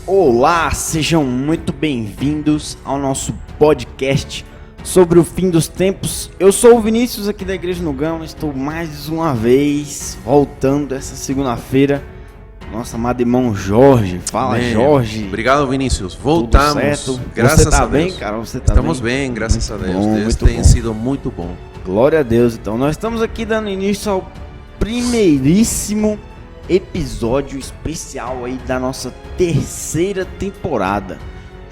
Olá, sejam muito bem-vindos ao nosso podcast sobre o fim dos tempos. Eu sou o Vinícius aqui da Igreja no Gama, estou mais uma vez voltando essa segunda-feira. Nosso amado irmão Jorge, fala Jorge. Obrigado, Vinícius, voltamos. Tudo certo? Graças Você tá a Deus. bem, cara? Você tá Estamos bem, graças muito a Deus. bom, Deus muito tem bom. sido muito bom. Glória a Deus. Então, nós estamos aqui dando início ao primeiríssimo episódio especial aí da nossa terceira temporada.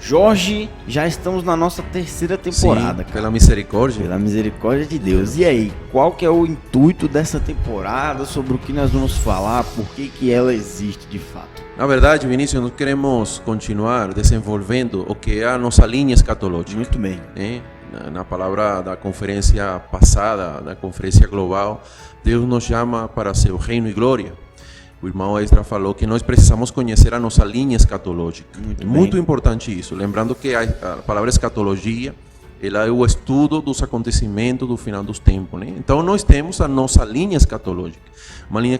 Jorge, já estamos na nossa terceira temporada, Sim, cara. pela misericórdia. Pela misericórdia de Deus. E aí, qual que é o intuito dessa temporada? Sobre o que nós vamos falar? Por que ela existe de fato? Na verdade, Vinícius, nós queremos continuar desenvolvendo o que é a nossa linha escatológica. Muito bem. Na palavra da conferência passada, da conferência global, Deus nos chama para seu reino e glória. O irmão Ezra falou que nós precisamos conhecer a nossa linha escatológica. Muito importante isso. Lembrando que a palavra escatologia, ela é o estudo dos acontecimentos do final dos tempos, né? Então nós temos a nossa linha escatológica. Uma linha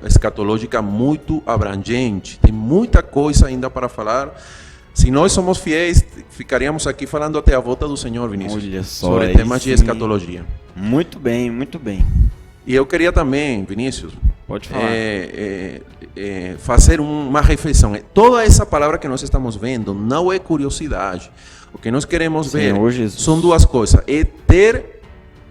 escatológica muito abrangente. Tem muita coisa ainda para falar. Se nós somos fiéis, ficaríamos aqui falando até a volta do Senhor, Vinícius. Olha só, sobre temas de escatologia. Muito bem, muito bem. E eu queria também, Vinícius, pode falar. Fazer uma reflexão. Toda essa palavra que nós estamos vendo não é curiosidade. O que nós queremos ver são duas coisas.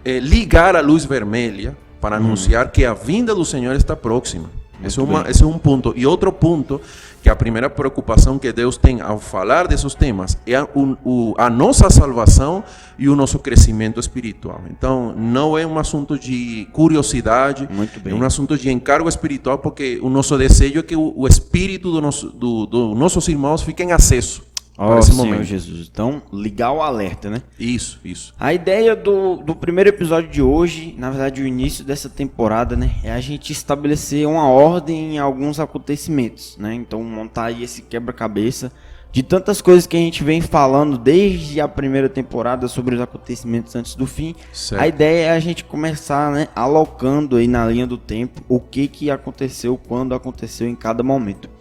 Ligar a luz vermelha para anunciar que a vinda do Senhor está próxima. Esse é um ponto. E outro ponto, que a primeira preocupação que Deus tem ao falar desses temas é a nossa salvação e o nosso crescimento espiritual. Então, não é um assunto de curiosidade, é um assunto de encargo espiritual, porque o nosso desejo é que o espírito dos nossos irmãos fique em acesso. Ó, Senhor Jesus. Então, ligar o alerta, né? Isso. A ideia do primeiro episódio de hoje, na verdade o início dessa temporada, né, é a gente estabelecer uma ordem em alguns acontecimentos, né? Então, montar aí esse quebra-cabeça de tantas coisas que a gente vem falando desde a primeira temporada sobre os acontecimentos antes do fim. Certo. A ideia é a gente começar, né, alocando aí na linha do tempo o que aconteceu, quando aconteceu em cada momento.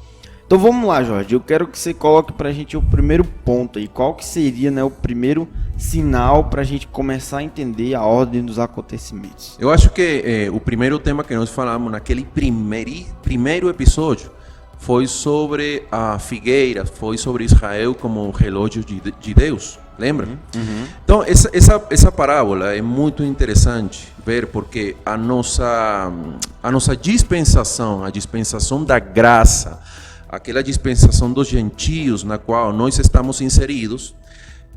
Então vamos lá, Jorge, eu quero que você coloque pra gente o primeiro ponto aí, qual que seria, né, o primeiro sinal pra gente começar a entender a ordem dos acontecimentos. Eu acho que o primeiro tema que nós falamos naquele primeiro episódio foi sobre a figueira, foi sobre Israel como relógio de Deus, lembra? Então essa parábola é muito interessante ver, porque a nossa dispensação, a dispensação da graça, aquela dispensação dos gentios na qual nós estamos inseridos,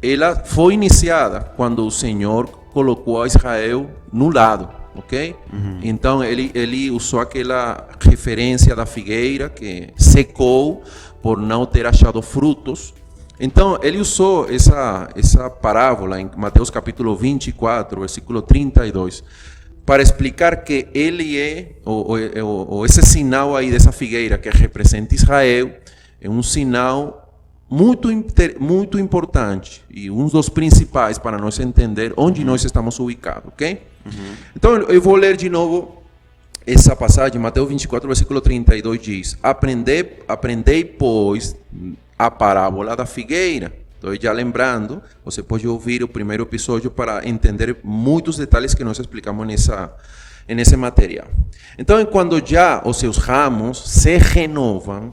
ela foi iniciada quando o Senhor colocou a Israel no lado, ok? Então ele usou aquela referência da figueira que secou por não ter achado frutos. Então ele usou essa parábola em Mateus capítulo 24, versículo 32, para explicar que ele esse sinal aí dessa figueira que representa Israel é um sinal muito importante e um dos principais para nós entender onde nós estamos ubicados, ok? Então eu vou ler de novo essa passagem. Mateus 24, versículo 32 diz: Aprendei, pois, a parábola da figueira. Estou já lembrando, você pode ouvir o primeiro episódio para entender muitos detalhes que nós explicamos nesse material. Então, quando já os seus ramos se renovam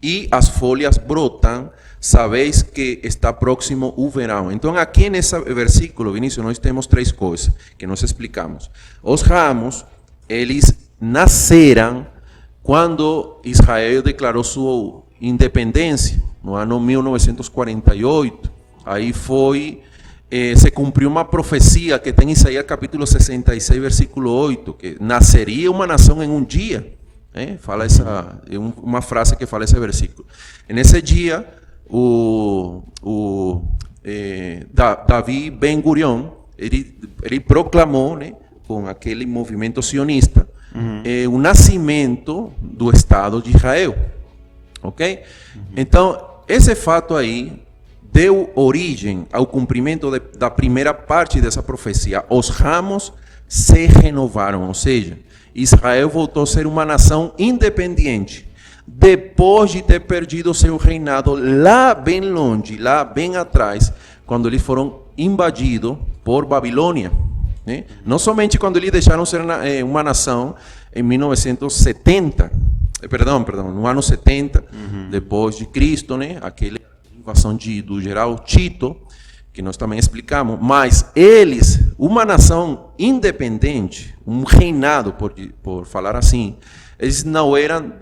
e as folhas brotam, sabeis que está próximo o verão. Então, aqui nesse versículo, Vinícius, nós temos três coisas que nós explicamos. Os ramos, eles nasceram quando Israel declarou sua independência, no ano 1948, aí se cumpriu uma profecia que tem em Isaías capítulo 66, versículo 8, que nasceria uma nação em um dia. Fala uma frase que fala esse versículo. Nesse dia, Davi Ben-Gurion, ele proclamou, né, com aquele movimento sionista, o nascimento do Estado de Israel. Ok? Então, esse fato aí deu origem ao cumprimento da primeira parte dessa profecia. Os ramos se renovaram, ou seja, Israel voltou a ser uma nação independente. depois de ter perdido seu reinado lá bem longe, lá bem atrás, quando eles foram invadidos por Babilônia. Né? Não somente quando eles deixaram ser uma nação em 1970, no ano 70, depois de Cristo, né? Aquela invasão do general Tito, que nós também explicamos, mas eles, uma nação independente, um reinado, por falar assim, eles não eram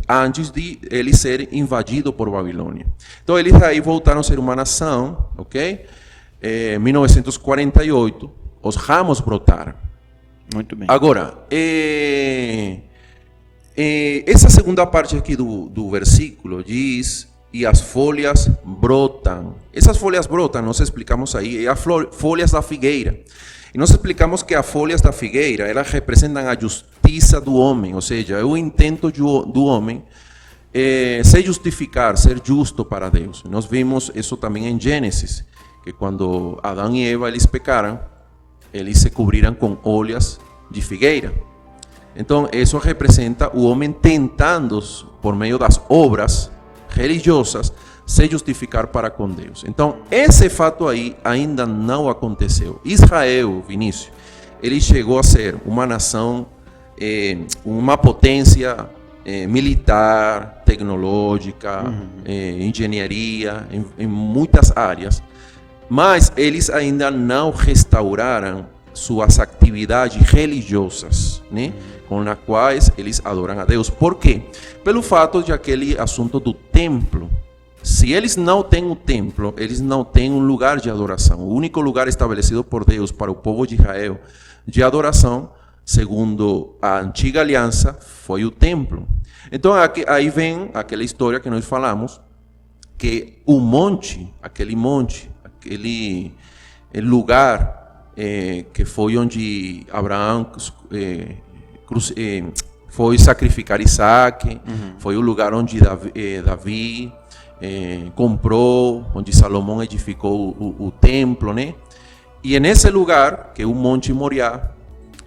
antes de eles serem invadidos por Babilônia. Então eles aí voltaram a ser uma nação, ok? Em 1948, os ramos brotaram. Muito bem. Agora, essa segunda parte aqui do versículo diz: e as folhas brotam. Essas folhas brotam, nós explicamos aí, é as folhas da figueira. E nós explicamos que as folhas da figueira, elas representam a justiça do homem, ou seja, é o intento do homem se justificar, ser justo para Deus. Nós vimos isso também em Gênesis, que quando Adão e Eva eles pecaram, eles se cobriram com folhas de figueira. Então, isso representa o homem tentando, por meio das obras religiosas, se justificar para com Deus. Então, esse fato aí ainda não aconteceu. Israel, Vinícius, ele chegou a ser uma nação, uma potência militar, tecnológica, engenharia, em muitas áreas, mas eles ainda não restauraram suas atividades religiosas, né? Com as quais eles adoram a Deus. Por quê? Pelo fato de aquele assunto do templo. Se eles não têm um templo, eles não têm um lugar de adoração. O único lugar estabelecido por Deus para o povo de Israel de adoração, segundo a antiga aliança, foi o templo. Então aí vem aquela história que nós falamos, que o monte, aquele lugar que foi onde Abraão foi sacrificar Isaac, foi o lugar onde Davi comprou, onde Salomão edificou o templo, né? E nesse lugar, que é o Monte Moriá,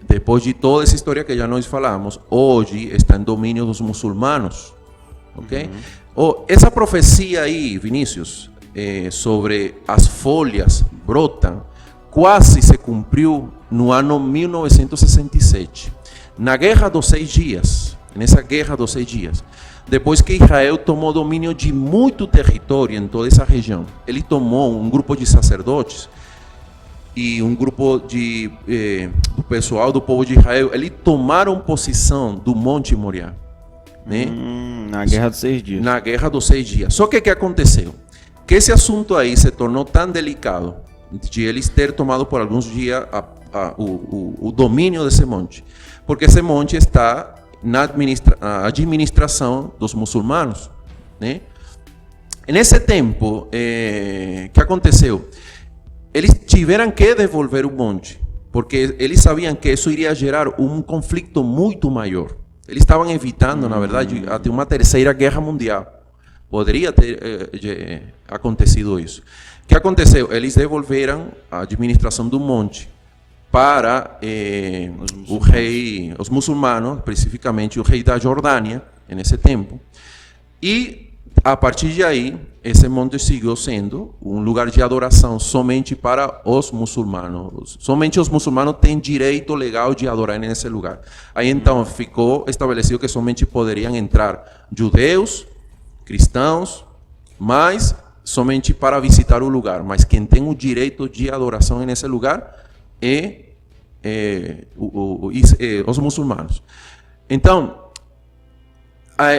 depois de toda essa história que já nós falamos, hoje está em domínio dos muçulmanos, ok? Essa profecia aí, Vinícius, sobre as folhas brotam, quase se cumpriu no ano 1967. Na Guerra dos 6 Dias, nessa Guerra dos 6 Dias, depois que Israel tomou domínio de muito território em toda essa região, ele tomou um grupo de sacerdotes e um grupo do pessoal do povo de Israel, eles tomaram posição do Monte Moriá, né? Na Guerra dos 6 Dias. Na Guerra dos 6 Dias. Só que o que aconteceu? Que esse assunto aí se tornou tão delicado, de eles ter tomado por alguns dias o domínio desse monte, porque esse monte está na administração dos muçulmanos, né? Nesse tempo, que aconteceu? Eles tiveram que devolver o monte, porque eles sabiam que isso iria gerar um conflito muito maior. Eles estavam evitando, na verdade, até uma terceira guerra mundial. Poderia ter acontecido isso. O que aconteceu? Eles devolveram a administração do monte para os muçulmanos, especificamente o rei da Jordânia, nesse tempo. E, a partir de aí, esse monte seguiu sendo um lugar de adoração somente para os muçulmanos. Somente os muçulmanos têm direito legal de adorar nesse lugar. Aí, então, ficou estabelecido que somente poderiam entrar judeus, cristãos, mas somente para visitar o lugar. Mas quem tem o direito de adoração nesse lugar os muçulmanos. Então,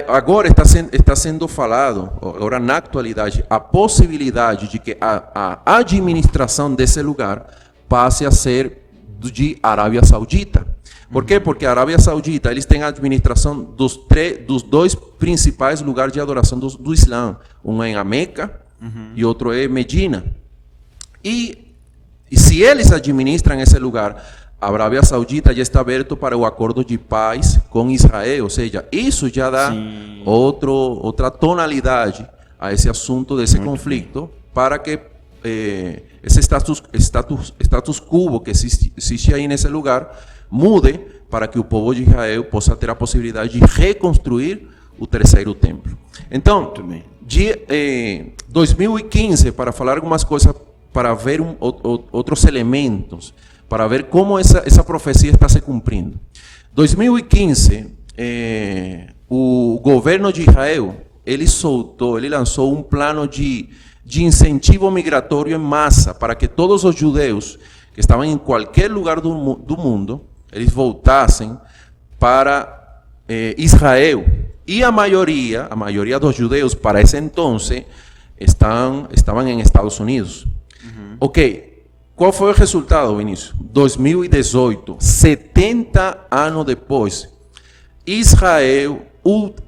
agora está sendo falado, agora na atualidade, a possibilidade de que a administração desse lugar passe a ser de Arábia Saudita. Por quê? Porque a Arábia Saudita, eles têm a administração dos 2 principais lugares de adoração do Islã. Um é a Meca e outro é Medina. E se eles administram esse lugar, a Arábia Saudita já está aberto para o acordo de paz com Israel, ou seja, isso já dá outra tonalidade a esse assunto desse conflito, para que esse status quo que existe aí nesse lugar mude, para que o povo de Israel possa ter a possibilidade de reconstruir o terceiro templo. Então, de 2015, para falar algumas coisas, para ver outros elementos, para ver como essa profecia está se cumprindo. 2015, o governo de Israel, ele lançou um plano de incentivo migratório em massa para que todos os judeus que estavam em qualquer lugar do mundo, eles voltassem para Israel. E a maioria dos judeus para esse entonces estavam em Estados Unidos. Ok, qual foi o resultado, Vinícius? 2018, 70 anos depois, Israel,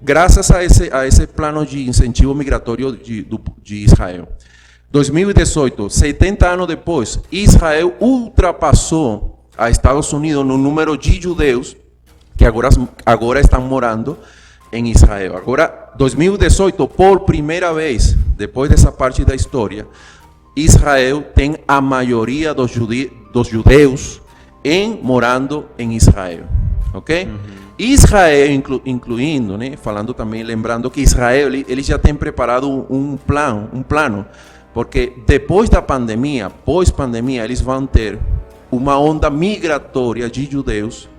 graças a esse plano de incentivo migratório de Israel, 2018, 70 anos depois, Israel ultrapassou a Estados Unidos no número de judeus que agora estão morando em Israel. Agora, 2018, por primeira vez, depois dessa parte da história, Israel tem a maioria dos judeus morando em Israel, ok? Israel, incluindo, né, falando também, lembrando que Israel ele já tem preparado um plano, porque depois da pandemia, pós-pandemia, eles vão ter uma onda migratória de judeus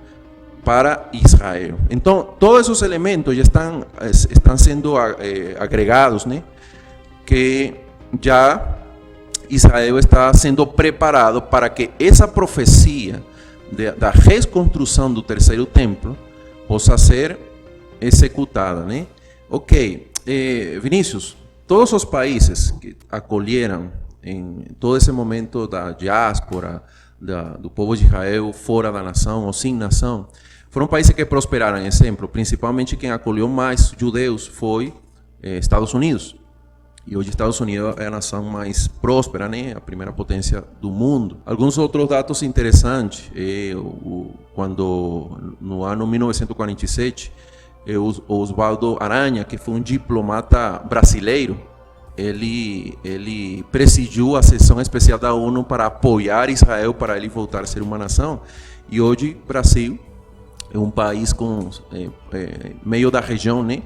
para Israel. Então, todos esses elementos já estão sendo agregados, né, que já Israel está sendo preparado para que essa profecia da reconstrução do terceiro templo possa ser executada, né? Ok, Vinícius, todos os países que acolheram em todo esse momento da diáspora, do povo de Israel fora da nação ou sem nação, foram países que prosperaram. Exemplo, principalmente quem acolheu mais judeus foi Estados Unidos. E hoje Estados Unidos é a nação mais próspera, né? A primeira potência do mundo. Alguns outros dados interessantes, quando no ano 1947, Oswaldo Aranha, que foi um diplomata brasileiro, ele presidiu a sessão especial da ONU para apoiar Israel para ele voltar a ser uma nação. E hoje Brasil é um país com meio da região, né?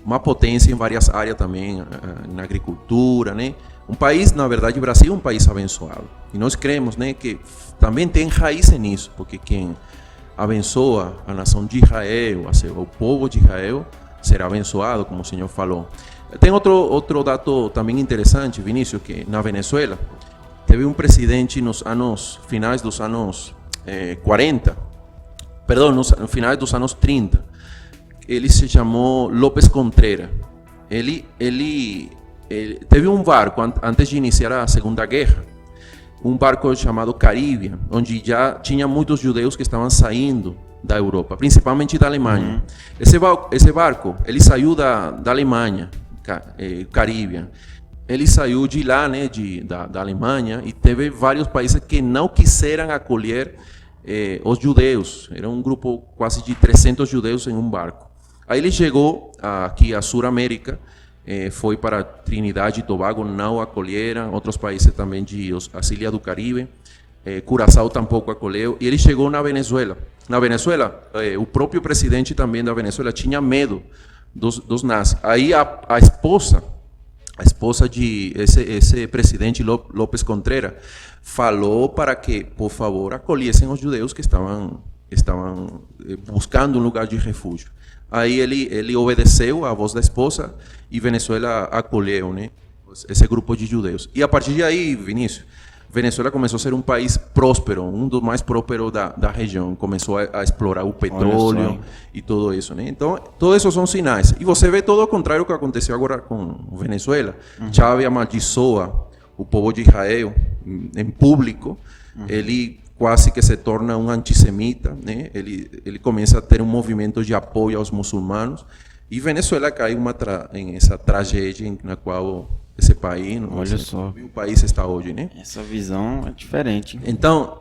Uma potência em várias áreas também, na agricultura, né? Um país, na verdade, o Brasil é um país abençoado. E nós cremos, né, que também tem raiz nisso, porque quem abençoa a nação de Israel, o povo de Israel, será abençoado, como o Senhor falou. Tem outro dado também interessante, Vinícius, que na Venezuela teve um presidente nos finais dos anos 40, perdão, nos finais dos anos 30, ele se chamou López Contreras. Ele teve um barco, antes de iniciar a Segunda Guerra, um barco chamado Caribia, onde já tinha muitos judeus que estavam saindo da Europa, principalmente da Alemanha. Esse barco, ele saiu da Alemanha, Caribia. Ele saiu de lá, né, da Alemanha, e teve vários países que não quiseram acolher os judeus. Era um grupo quase de 300 judeus em um barco. Aí ele chegou aqui à Sul-América, foi para Trinidade e Tobago, não acolheram, outros países também as Ilhas do Caribe, Curaçao tampouco acolheu, e ele chegou na Venezuela. Na Venezuela, o próprio presidente também da Venezuela tinha medo dos nazis. Aí a esposa de esse presidente López Contreras falou para que, por favor, acolhessem os judeus que estavam buscando um lugar de refúgio. Aí ele obedeceu à voz da esposa e Venezuela acolheu, né, esse grupo de judeus. E a partir de aí, Vinícius, Venezuela começou a ser um país próspero, um dos mais prósperos da região. Começou a explorar o petróleo e tudo isso, né? Então, todos esses são sinais. E você vê todo o contrário que aconteceu agora com Venezuela. Chávez amaldiçoa o povo de Israel em público. Ele quase que se torna um antissemita, né? Ele começa a ter um movimento de apoio aos muçulmanos, e Venezuela cai em essa tragédia na qual esse país, o país está hoje, né? Essa visão é diferente. Então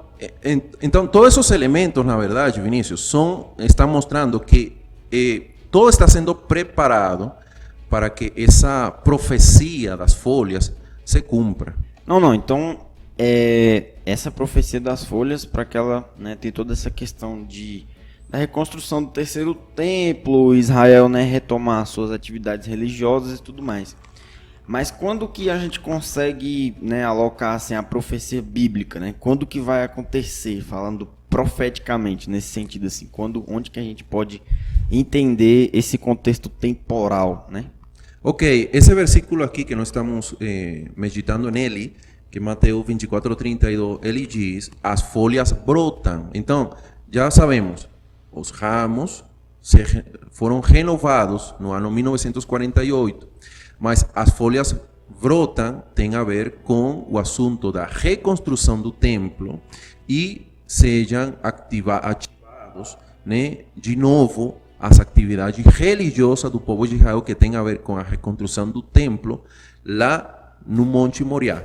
todos esses elementos, na verdade, Vinícius, estão mostrando que todo está sendo preparado para que essa profecia das folhas se cumpra. Não, então essa profecia das folhas, para que ela, né, tem toda essa questão da reconstrução do terceiro templo, Israel, né, retomar suas atividades religiosas e tudo mais. Mas quando que a gente consegue, né, alocar assim, a profecia bíblica, né? Quando que vai acontecer, falando profeticamente nesse sentido assim, onde que a gente pode entender esse contexto temporal, né? Ok, esse versículo aqui que nós estamos meditando nele, que Mateus 24:32, ele diz: as folhas brotam. Então, já sabemos, os ramos foram renovados no ano 1948, mas as folhas brotam tem a ver com o assunto da reconstrução do templo e sejam ativados, né, de novo as atividades religiosas do povo de Israel que tem a ver com a reconstrução do templo lá no Monte Moriá.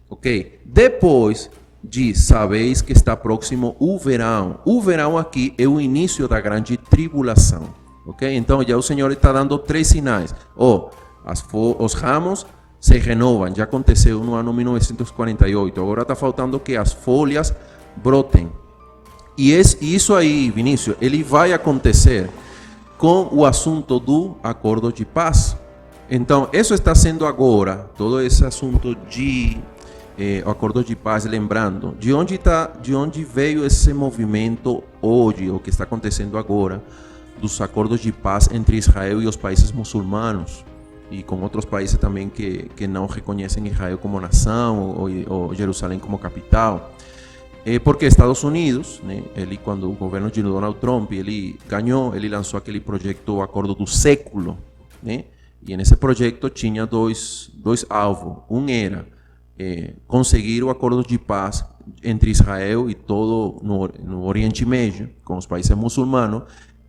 Ok? Depois diz: sabeis que está próximo o verão. O verão aqui é o início da grande tribulação. Ok? Então já o Senhor está dando 3 sinais. Os ramos se renovam. Já aconteceu no ano 1948. Agora está faltando que as folhas brotem. E isso aí, Vinícius, ele vai acontecer com o assunto do acordo de paz. Então, isso está sendo agora, todo esse assunto de o acordo de paz, lembrando, de onde veio esse movimento hoje, o que está acontecendo agora, dos acordos de paz entre Israel e os países muçulmanos, e com outros países também que não reconhecem Israel como nação, ou Jerusalém como capital. Porque Estados Unidos, né, quando o governo de Donald Trump ele ganhou, ele lançou aquele projeto, o Acordo do Século, né? E nesse projeto tinha dois alvos. Um era conseguir o acordo de paz entre Israel e todo no Oriente Médio, com os países muçulmanos,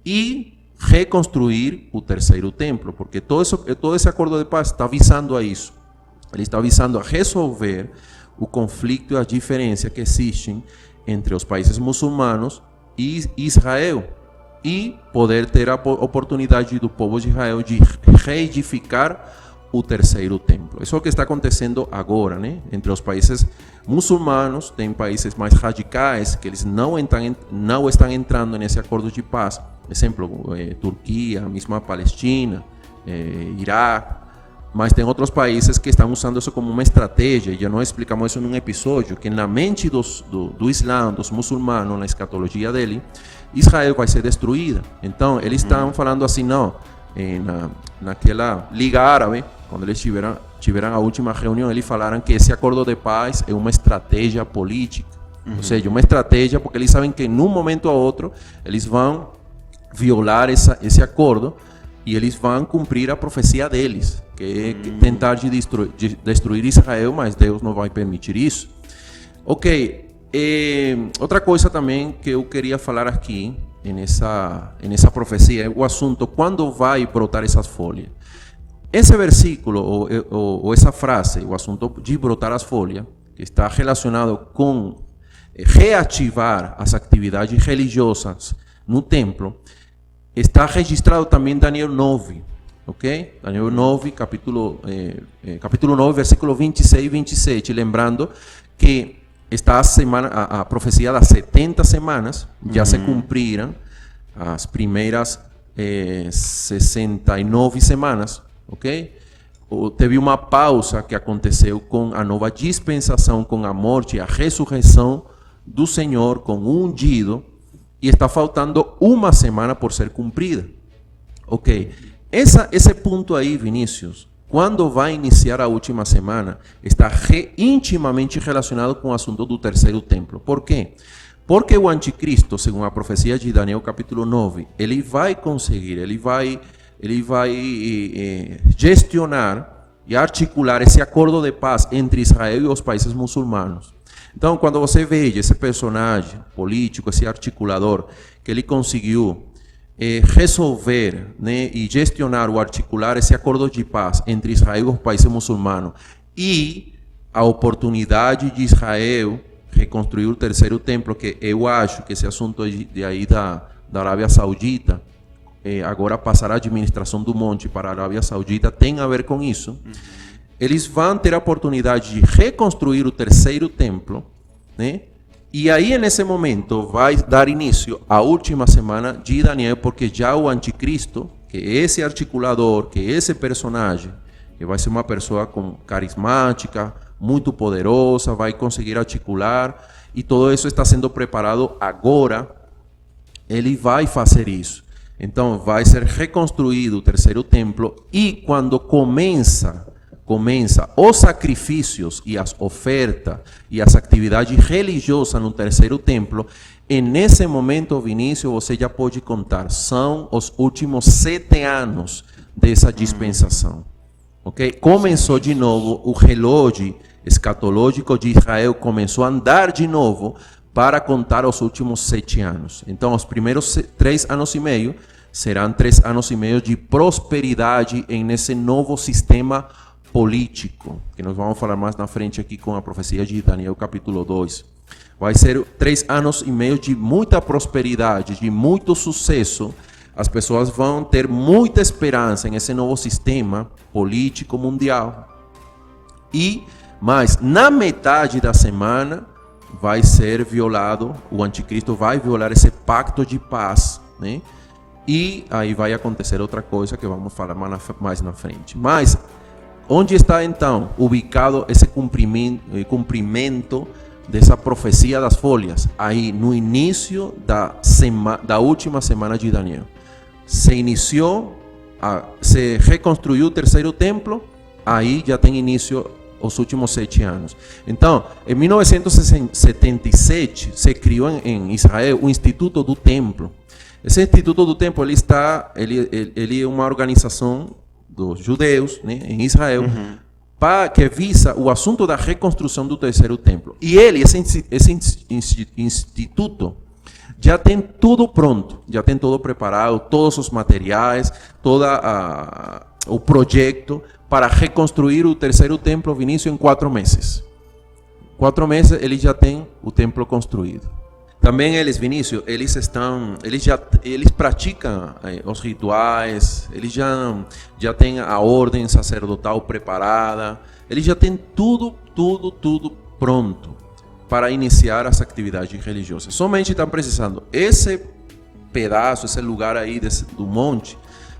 e reconstruir o terceiro templo, porque todo esse acordo de paz está visando a isso. Ele está visando a resolver o conflito e a diferença que existem entre os países muçulmanos e Israel, e poder ter a oportunidade do povo de Israel de reedificar o terceiro templo. Isso é o que está acontecendo agora, né? Entre os países muçulmanos, tem países mais radicais que eles não estão entrando nesse acordo de paz. Por exemplo, Turquia, a mesma Palestina, Iraque. Mas tem outros países que estão usando isso como uma estratégia, e já nós explicamos isso num episódio, que na mente do Islã, dos muçulmanos, na escatologia dele, Israel vai ser destruída. Então, eles estão falando assim, não, naquela Liga Árabe, quando eles tiveram a última reunião, eles falaram que esse acordo de paz é uma estratégia política. Ou seja, uma estratégia porque eles sabem que num momento ou outro, eles vão violar esse acordo, e eles vão cumprir a profecia deles, que é tentar destruir Israel, mas Deus não vai permitir isso. Ok, outra coisa também que eu queria falar aqui, nessa profecia, é o assunto, quando vai brotar essas folhas. Esse versículo, ou essa frase, o assunto de brotar as folhas, que está relacionado com reativar as atividades religiosas no templo, está registrado também em Daniel 9, ok? Daniel 9, capítulo 9, versículo 26 e 27, lembrando que a profecia das 70 semanas já se cumpriram, as primeiras 69 semanas, ok? Teve uma pausa que aconteceu com a nova dispensação, com a morte e a ressurreição do Senhor, com o ungido, e está faltando uma semana por ser cumprida. Ok. Esse ponto aí, Vinícius, quando vai iniciar a última semana, está intimamente relacionado com o assunto do terceiro templo. Por quê? Porque o anticristo, segundo a profecia de Daniel capítulo 9, ele vai conseguir, ele vai gestionar e articular esse acordo de paz entre Israel e os países muçulmanos. Então, quando você vê esse personagem político, esse articulador, que ele conseguiu resolver, né, e gestionar ou articular esse acordo de paz entre Israel e os países muçulmanos, e a oportunidade de Israel reconstruir o terceiro templo, que eu acho que esse assunto da Arábia Saudita, agora passar a administração do monte para a Arábia Saudita, tem a ver com isso. Eles vão ter a oportunidade de reconstruir o terceiro templo, né? E aí, nesse momento, vai dar início à última semana de Daniel, porque já o anticristo, que é esse articulador, que é esse personagem, que vai ser uma pessoa carismática, muito poderosa, vai conseguir articular, e todo isso está sendo preparado agora, ele vai fazer isso. Então, vai ser reconstruído o terceiro templo, e quando começa os sacrifícios e as ofertas e as atividades religiosas no terceiro templo, e nesse momento, Vinícius, você já pode contar, são os últimos 7 anos dessa dispensação. Okay? Começou de novo o relógio escatológico de Israel, começou a andar de novo para contar os últimos 7 anos. Então, os primeiros 3 anos e meio serão 3 anos e meio de prosperidade nesse novo sistema político, que nós vamos falar mais na frente aqui com a profecia de Daniel capítulo 2. Vai ser 3 anos e meio de muita prosperidade, de muito sucesso. As pessoas vão ter muita esperança nesse novo sistema político mundial. Mas na metade da semana vai ser violado, o anticristo vai violar esse pacto de paz, né? E aí vai acontecer outra coisa que vamos falar mais na frente. Mas onde está então ubicado esse cumprimento dessa profecia das folhas? Aí no início da última semana de Daniel. Se reconstruiu o terceiro templo, aí já tem início os últimos 7 anos. Então, em 1977, se criou em Israel o Instituto do Templo. Esse Instituto do Templo, ele é uma organização dos judeus, né, em Israel, que visa o assunto da reconstrução do terceiro templo. E esse instituto, já tem tudo pronto, já tem tudo preparado, todos os materiais, todo o projeto para reconstruir o terceiro templo, Vinícius, em 4 meses. 4 meses ele já tem o templo construído. Também Vinícius, eles praticam os rituais, eles já têm a ordem sacerdotal preparada, eles já têm tudo pronto para iniciar as atividades religiosas. Somente estão precisando esse pedaço, esse lugar aí do monte,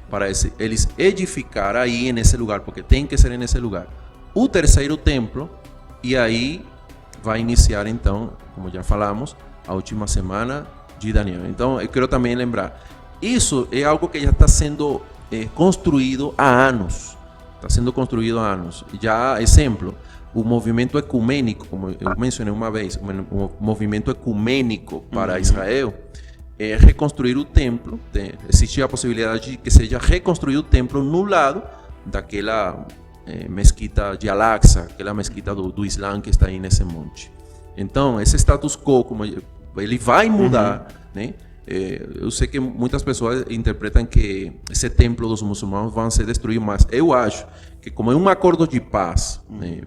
para eles edificar aí nesse lugar, porque tem que ser nesse lugar, o terceiro templo, e aí vai iniciar então, como já falamos, a última semana de Daniel. Então, eu quero também lembrar, isso é algo que já está sendo construído há anos. Está sendo construído há anos. Já, exemplo, o movimento ecumênico, como eu mencionei uma vez, o movimento ecumênico para Israel é reconstruir o templo. Existe a possibilidade de que seja reconstruído o templo no lado daquela mesquita de Al-Aqsa, aquela mesquita do Islã que está aí nesse monte. Então, esse status quo, como ele vai mudar, né? Eu sei que muitas pessoas interpretam que esse templo dos muçulmanos vai ser destruído, mas eu acho que como é um acordo de paz, né?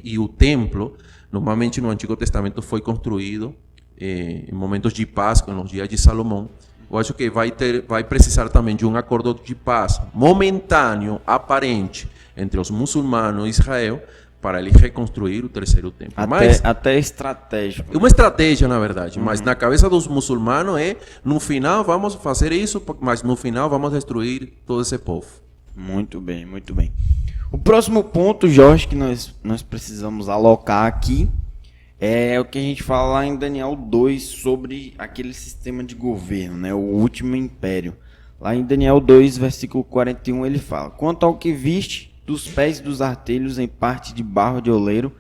E o templo, normalmente no Antigo Testamento, foi construído em momentos de paz, nos dias de Salomão. Eu acho que vai precisar também de um acordo de paz momentâneo, aparente, entre os muçulmanos e Israel, para ele reconstruir o terceiro templo. Até estratégico. Uma estratégia, na verdade, mas na cabeça dos muçulmanos no final vamos fazer isso, mas no final vamos destruir todo esse povo. Muito bem, muito bem. O próximo ponto, Jorge, que nós precisamos alocar aqui, é o que a gente fala lá em Daniel 2 sobre aquele sistema de governo, né, o último império. Lá em Daniel 2, versículo 41, ele fala: quanto ao que viste dos pés dos artelhos em parte de barro de oleiro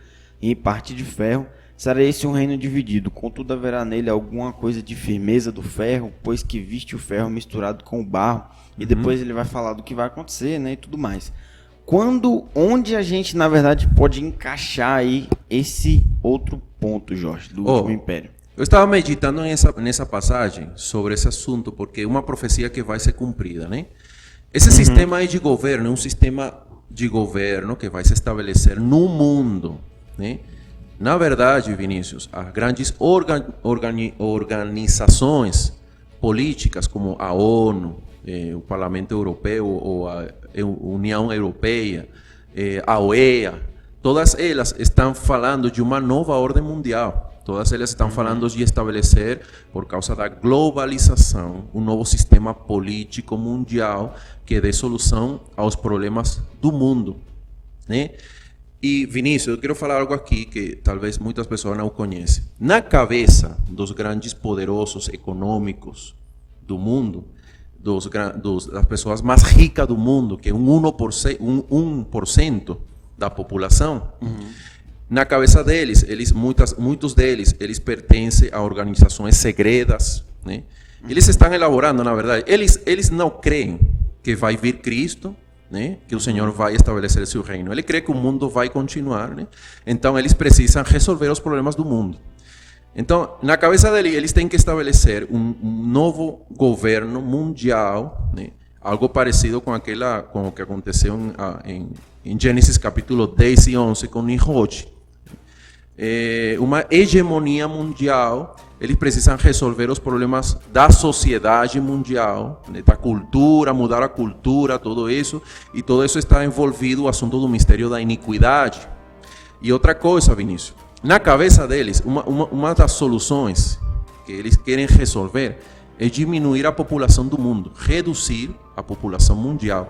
e em parte de ferro, será esse um reino dividido. Contudo, haverá nele alguma coisa de firmeza do ferro, pois que viste o ferro misturado com o barro. E depois ele vai falar do que vai acontecer, né, e tudo mais. Onde a gente, na verdade, pode encaixar aí esse outro ponto, Jorge, do último império? Eu estava meditando nessa passagem sobre esse assunto, porque é uma profecia que vai ser cumprida, né? Esse sistema aí de governo é um sistema de governo que vai se estabelecer no mundo, né? Na verdade, Vinícius, as grandes organizações políticas como a ONU, o Parlamento Europeu ou a União Europeia, a OEA, todas elas estão falando de uma nova ordem mundial. Todas elas estão falando de estabelecer, por causa da globalização, um novo sistema político mundial que dê solução aos problemas do mundo, né? E, Vinícius, eu quero falar algo aqui que talvez muitas pessoas não conhecem. Na cabeça dos grandes poderosos econômicos do mundo, das pessoas mais ricas do mundo, que é um 1% da população, na cabeça deles, muitos deles, eles pertencem a organizações segredas, né? Eles estão elaborando, na verdade, eles não creem que vai vir Cristo, né? Que o Senhor vai estabelecer seu reino. Ele crê que o mundo vai continuar, né? Então eles precisam resolver os problemas do mundo. Então, na cabeça dele, eles têm que estabelecer um novo governo mundial, né? Algo parecido com o que aconteceu em Gênesis capítulo 10 e 11 com Nimrod. Uma hegemonia mundial. Eles precisam resolver os problemas da sociedade mundial, né? Da cultura, mudar a cultura, tudo isso. E tudo isso está envolvido no assunto do mistério da iniquidade. E outra coisa, Vinícius, na cabeça deles, uma das soluções que eles querem resolver é diminuir a população do mundo, reduzir a população mundial.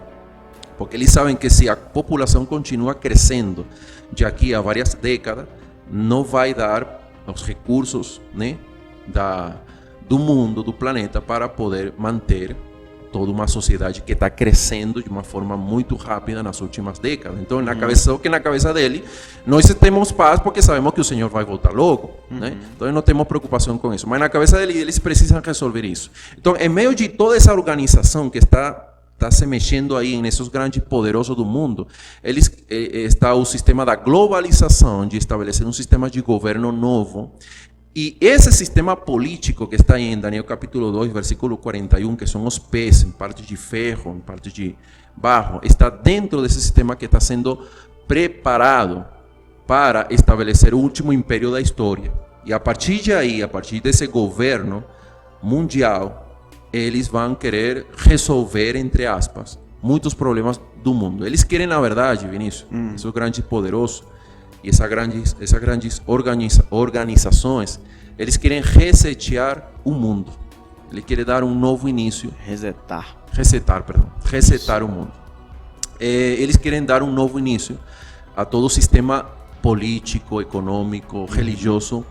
Porque eles sabem que se a população continua crescendo de aqui a várias décadas, não vai dar os recursos, né, do mundo, do planeta, para poder manter toda uma sociedade que está crescendo de uma forma muito rápida nas últimas décadas. Então, na cabeça dele, nós temos paz porque sabemos que o Senhor vai voltar logo, né? Então, não temos preocupação com isso. Mas na cabeça dele, eles precisam resolver isso. Então, em meio de toda essa organização que está se mexendo aí nesses grandes poderosos do mundo, está o sistema da globalização, de estabelecer um sistema de governo novo. E esse sistema político que está em Daniel capítulo 2, versículo 41, que são os pés, em parte de ferro, em parte de barro, está dentro desse sistema que está sendo preparado para estabelecer o último império da história. E a partir de aí, a partir desse governo mundial, eles vão querer resolver, entre aspas, muitos problemas do mundo. Eles querem, na verdade, Vinícius, esses grandes poderosos, e essas grandes organizações, eles querem resetear o mundo. Ele quer dar um novo início. Resetar o mundo. Eles querem dar um novo início a todo o sistema político, econômico, religioso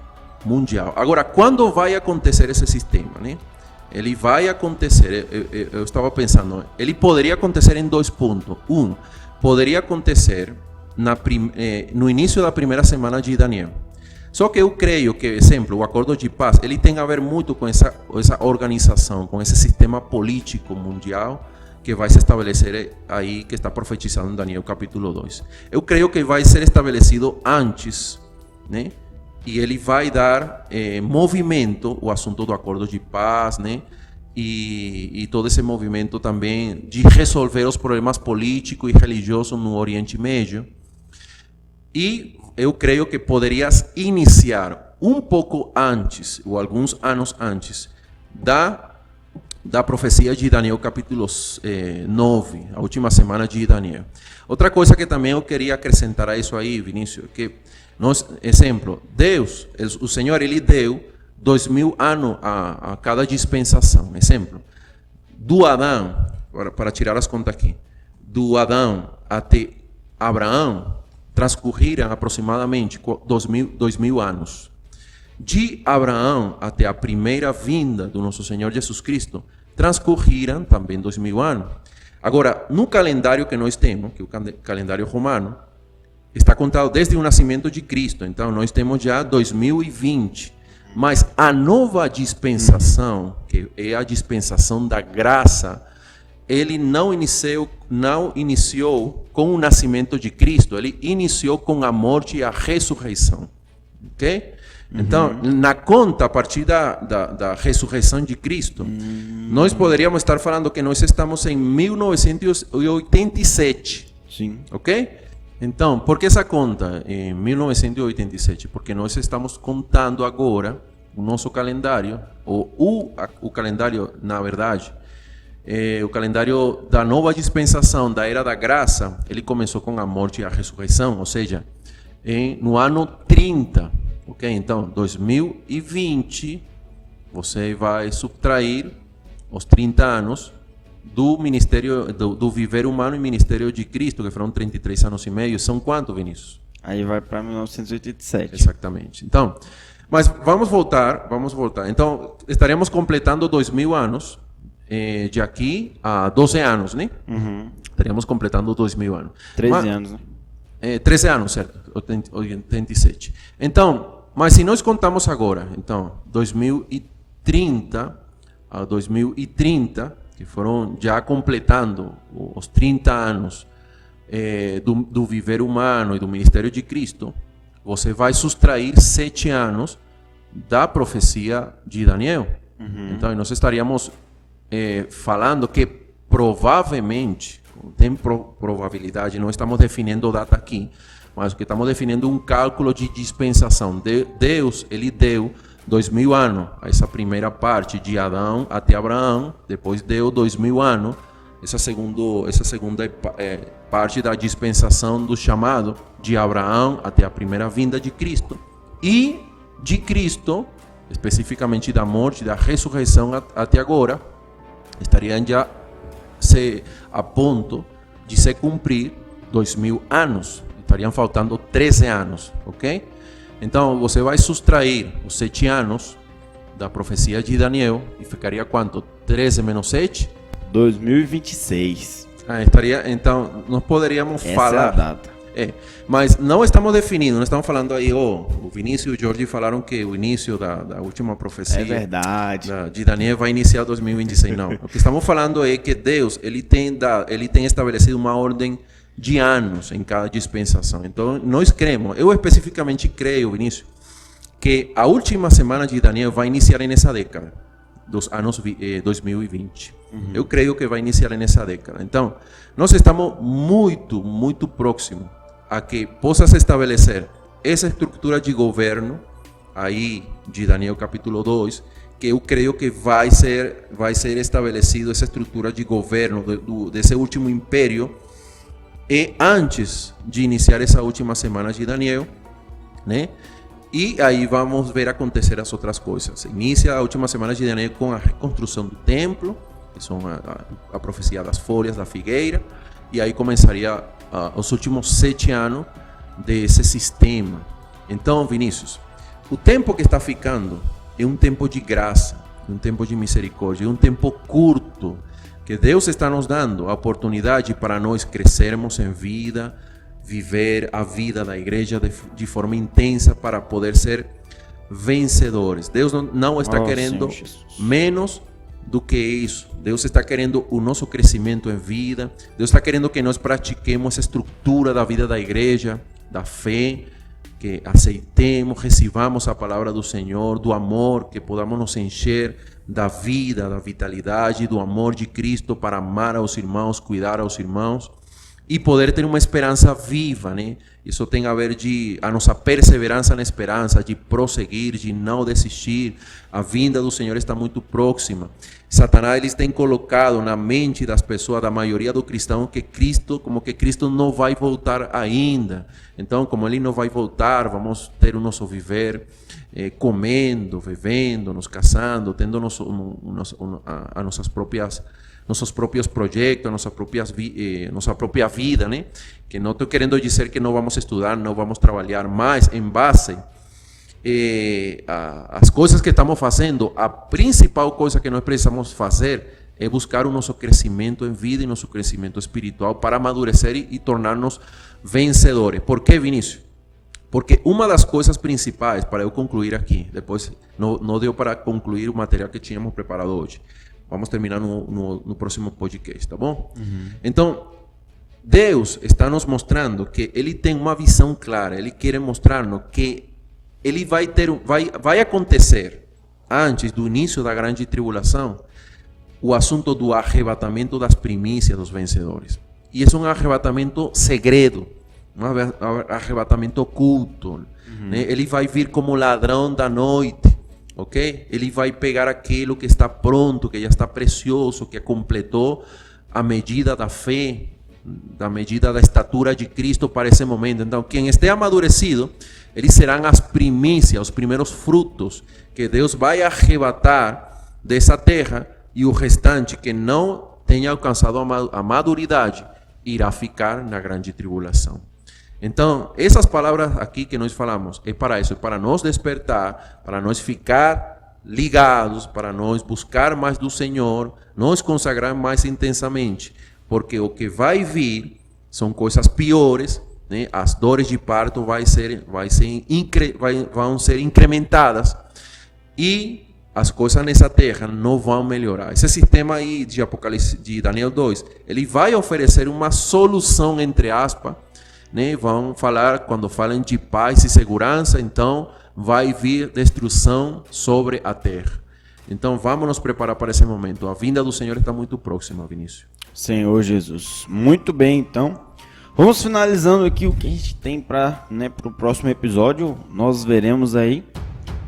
mundial. Agora, quando vai acontecer esse sistema, né? Ele vai acontecer, eu estava pensando, ele poderia acontecer em 2 pontos. Poderia acontecer no início da primeira semana de Daniel. Só que eu creio que, exemplo, o acordo de paz, ele tem a ver muito com essa organização, com esse sistema político mundial que vai se estabelecer aí, que está profetizado em Daniel capítulo 2. Eu creio que vai ser estabelecido antes, né? E ele vai dar movimento, o assunto do acordo de paz, né? E todo esse movimento também de resolver os problemas políticos e religiosos no Oriente Médio. E eu creio que poderias iniciar um pouco antes, ou alguns anos antes, da profecia de Daniel capítulo 9, a última semana de Daniel. Outra coisa que também eu queria acrescentar a isso aí, Vinícius, que exemplo, Deus, o Senhor, ele deu 2000 anos a cada dispensação. Exemplo, do Adão, para tirar as contas aqui, do Adão até Abraão, transcorreram aproximadamente 2000 anos. De Abraão até a primeira vinda do nosso Senhor Jesus Cristo, transcorreram também 2000 anos. Agora, no calendário que nós temos, que é o calendário romano, está contado desde o nascimento de Cristo. Então, nós temos já 2020. Mas a nova dispensação, que é a dispensação da graça, ele não iniciou com o nascimento de Cristo, ele iniciou com a morte e a ressurreição. Ok? Então, na conta, a partir da ressurreição de Cristo, nós poderíamos estar falando que nós estamos em 1987. Sim. Ok? Então, por que essa conta em 1987? Porque nós estamos contando agora o nosso calendário, o calendário, na verdade, o calendário da nova dispensação, da era da graça, ele começou com a morte e a ressurreição, ou seja, no ano 30 Ok? Então, 2020, você vai subtrair os 30 anos do ministério, do viver humano e ministério de Cristo, que foram 33 anos e meio. São quanto, Vinícius? Aí vai para 1987. Exatamente. Então, mas vamos voltar. Então, estaríamos completando 2000 anos de aqui a 12 anos, né? Uhum. Estaríamos completando 2000 anos. 13 anos, né? 13 anos, certo? 87. Então, mas se nós contamos agora, então, 2030 a 2030, que foram já completando os 30 anos do viver humano e do ministério de Cristo, você vai subtrair 7 anos da profecia de Daniel. Uhum. Então, nós estaríamos falando que provavelmente, tem probabilidade, não estamos definindo data aqui, mas que estamos definindo um cálculo de dispensação. Deus, ele deu 2000 anos a essa primeira parte de Adão até Abraão, depois deu 2000 anos essa segunda parte da dispensação do chamado de Abraão até a primeira vinda de Cristo, e de Cristo, especificamente da morte, da ressurreição até agora, estariam já a ponto de se cumprir 2000 anos. Estariam faltando 13 anos, ok? Então, você vai subtrair os 7 anos da profecia de Daniel e ficaria quanto? 13 menos 7? 2026. Estaria, então, nós poderíamos falar... Essa é a data. Mas não estamos definindo, não estamos falando aí, o Vinícius e o Jorge falaram que o início da última profecia de Daniel vai iniciar 2026. Não, o que estamos falando é que Deus, ele tem estabelecido uma ordem de anos em cada dispensação. Então, nós cremos, eu especificamente creio, Vinícius, que a última semana de Daniel vai iniciar nessa década, dos anos 2020. Uhum. Eu creio que vai iniciar nessa década. Então, nós estamos muito, muito próximos a que possa se estabelecer essa estrutura de governo aí de Daniel capítulo 2, que eu creio que vai ser estabelecido essa estrutura de governo desse último império, e antes de iniciar essa última semana de Daniel, né? E aí vamos ver acontecer as outras coisas. Inicia a última semana de Daniel com a reconstrução do templo, que são a profecia das folhas da figueira, e aí começaria os últimos 7 anos desse sistema. Então, Vinícius, o tempo que está ficando é um tempo de graça, um tempo de misericórdia, é um tempo curto, que Deus está nos dando a oportunidade para nós crescermos em vida, viver a vida da igreja de forma intensa para poder ser vencedores. Deus não está querendo menos do que isso. Deus está querendo o nosso crescimento em vida. Deus está querendo que nós pratiquemos a estrutura da vida da igreja, da fé, que aceitemos, recebamos a palavra do Senhor, do amor, que podamos nos encher da vida, da vitalidade, do amor de Cristo para amar aos irmãos, cuidar aos irmãos e poder ter uma esperança viva, né? Isso tem a ver a nossa perseverança na esperança, de prosseguir, de não desistir. A vinda do Senhor está muito próxima. Satanás, eles têm colocado na mente das pessoas, da maioria do cristão, que Cristo não vai voltar ainda. Então, como Ele não vai voltar, vamos ter o nosso viver comendo, vivendo, nos casando, tendo nossos próprios projetos, nossa própria vida, né? Que não estou querendo dizer que não vamos estudar, não vamos trabalhar, mas em base às coisas que estamos fazendo, a principal coisa que nós precisamos fazer é buscar o nosso crescimento em vida e nosso crescimento espiritual para amadurecer e tornar-nos vencedores. Por que, Vinícius? Porque uma das coisas principais, para eu concluir aqui, depois não deu para concluir o material que tínhamos preparado hoje. Vamos terminar no próximo podcast, tá bom? Uhum. Então, Deus está nos mostrando que Ele tem uma visão clara. Ele quer mostrar-nos que Ele vai acontecer, antes do início da grande tribulação, o assunto do arrebatamento das primícias dos vencedores. E é um arrebatamento segredo, um arrebatamento oculto. Uhum. Né? Ele vai vir como ladrão da noite. Ok? Ele vai pegar aquilo que está pronto, que já está precioso, que completou a medida da fé, da medida da estatura de Cristo para esse momento. Então, quem esteja amadurecido, eles serão as primícias, os primeiros frutos que Deus vai arrebatar dessa terra, e o restante que não tenha alcançado a maduridade irá ficar na grande tribulação. Então, essas palavras aqui que nós falamos é para isso, é para nos despertar, para nós ficar ligados, para nós buscar mais do Senhor, nos consagrar mais intensamente, porque o que vai vir são coisas piores, né? As dores de parto vão ser incrementadas, e as coisas nessa terra não vão melhorar. Esse sistema aí de Apocalipse, de Daniel 2, ele vai oferecer uma solução, entre aspas, né? Vão falar, quando falam de paz e segurança, então vai vir destruição sobre a terra. Então vamos nos preparar para esse momento. A vinda do Senhor está muito próxima, Vinícius. Senhor Jesus. Muito bem, então. Vamos finalizando aqui o que a gente tem para o próximo episódio. Nós veremos aí.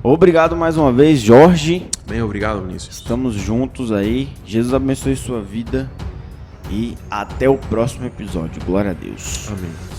Obrigado mais uma vez, Jorge. Bem, obrigado, Vinícius. Estamos juntos aí. Jesus abençoe sua vida. E até o próximo episódio. Glória a Deus. Amém.